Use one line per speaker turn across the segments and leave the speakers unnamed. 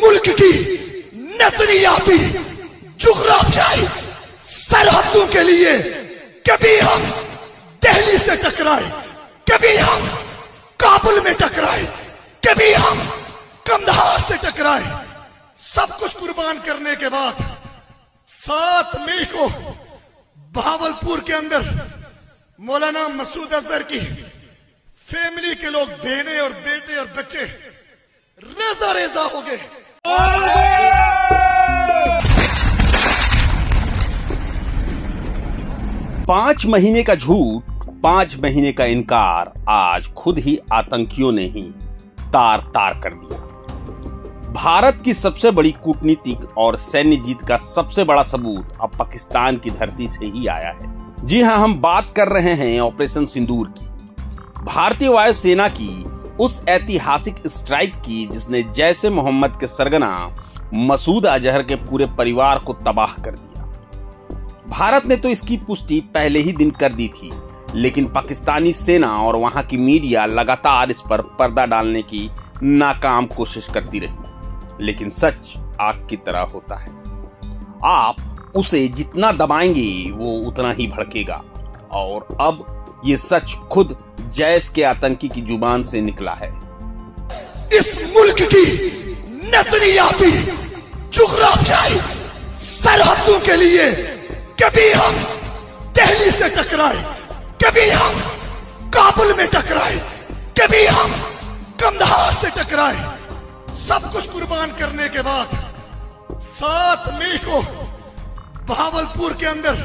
मुल्क की नजरियाती जुग्राफियाई सरहदों के लिए कभी हम दिल्ली से टकराए, कभी हम काबुल में टकराए, कभी हम कंधार से टकराए। सब कुछ कुर्बान करने के बाद 7 मई को बहावलपुर के अंदर मौलाना मसूद अजहर की फैमिली के लोग, बहनें और बेटे और बच्चे रेजा रेजा हो गए।
5 महीने का झूठ, 5 महीने का इनकार आज खुद ही आतंकियों ने ही तार तार कर दिया। भारत की सबसे बड़ी कूटनीतिक और सैन्य जीत का सबसे बड़ा सबूत अब पाकिस्तान की धरती से ही आया है। जी हां, हम बात कर रहे हैं ऑपरेशन सिंदूर की, भारतीय वायुसेना की उस ऐतिहासिक स्ट्राइक की जिसने जैश ए मोहम्मद के सरगना मसूद अजहर के पूरे परिवार को तबाह कर दिया। भारत ने तो इसकी पुष्टि पहले ही दिन कर दी थी, लेकिन पाकिस्तानी सेना और वहां की मीडिया लगातार इस पर पर्दा डालने की नाकाम कोशिश करती रही। लेकिन सच आग की तरह होता है, आप उसे जितना दबाएंगे वो उतना ही भड़केगा। और अब ये सच खुद जैश के आतंकी की जुबान से निकला है।
इस मुल्क की नजरियाती जुग्राफियाई सरहदों के लिए कभी हम दिल्ली से टकराए, कभी हम काबुल में टकराए, कभी हम कंधार से टकराए। सब कुछ कुर्बान करने के बाद 7 मई को बहावलपुर के अंदर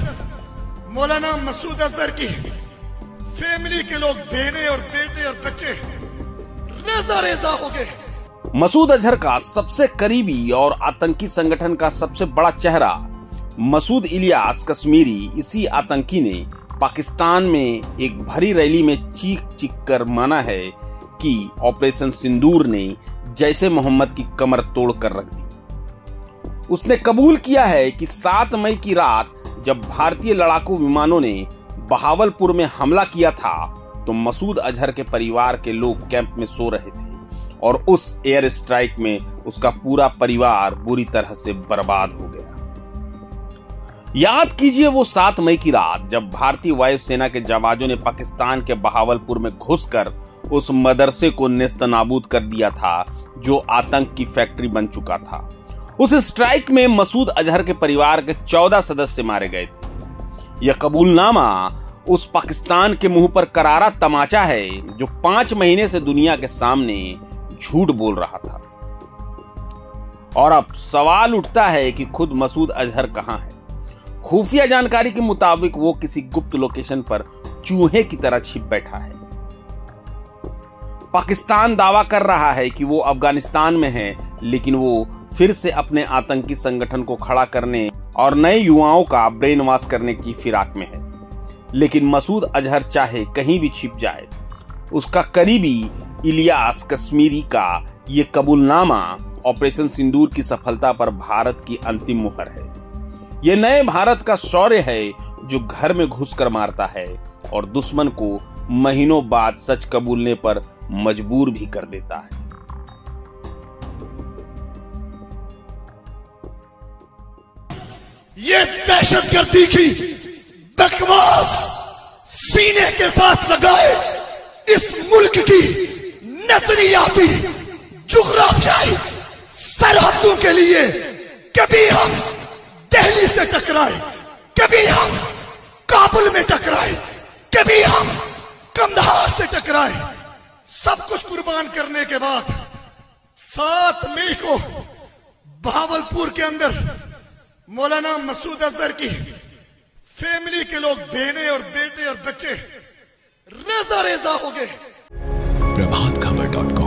मौलाना मसूद अजहर की फैमिली के लोग, बहनें और बेटे और बच्चे रेजा रेजा हो गए।
मसूद अजहर का सबसे करीबी और आतंकी संगठन का सबसे बड़ा चेहरा मसूद इलियास कश्मीरी, इसी आतंकी ने पाकिस्तान में एक भरी रैली में चीख चीख कर माना है कि ऑपरेशन सिंदूर ने जैश ए मोहम्मद की कमर तोड़ कर रख दी। उसने कबूल किया है कि 7 मई की रात जब भारतीय लड़ाकू विमानों ने बहावलपुर में हमला किया था तो मसूद अजहर के परिवार के लोग कैंप में सो रहे थे और उस एयर स्ट्राइक में उसका पूरा परिवार बुरी तरह से बर्बाद हो गया। याद कीजिए वो 7 मई की रात जब भारतीय वायुसेना के जवानों ने पाकिस्तान के बहावलपुर में घुसकर उस मदरसे को नेस्तनाबूद कर दिया था जो आतंक की फैक्ट्री बन चुका था। उस स्ट्राइक में मसूद अजहर के परिवार के 14 सदस्य मारे गए थे। यह कबूलनामा उस पाकिस्तान के मुंह पर करारा तमाचा है जो 5 महीने से दुनिया के सामने झूठ बोल रहा था। और अब सवाल उठता है कि खुद मसूद अजहर कहां है। खुफिया जानकारी के मुताबिक वो किसी गुप्त लोकेशन पर चूहे की तरह छिप बैठा है। पाकिस्तान दावा कर रहा है कि वो अफगानिस्तान में है, लेकिन वो फिर से अपने आतंकी संगठन को खड़ा करने और नए युवाओं का ब्रेन वॉश करने की फिराक में है। लेकिन मसूद अजहर चाहे कहीं भी छिप जाए, उसका करीबी इलियास कश्मीरी का ये कबूलनामा ऑपरेशन सिंदूर की सफलता पर भारत की अंतिम मुहर है। ये नए भारत का शौर्य है जो घर में घुसकर मारता है और दुश्मन को महीनों बाद सच कबूलने पर मजबूर भी कर देता है।
ये दहशतगर्दी की बकवास सीने के साथ लगाए इस मुल्क की नजरियाती जुग्राफियाई सरहदों के लिए कभी हम दिल्ली से टकराए, कभी हम काबुल में टकराए, कभी हम कंधार से टकराए। सब कुछ कुर्बान करने के बाद 7 मई को बहावलपुर के अंदर मौलाना मसूद अजहर की फैमिली के लोग, बहनें और बेटे और बच्चे रेजा रेजा हो गए।
प्रभातखबर.com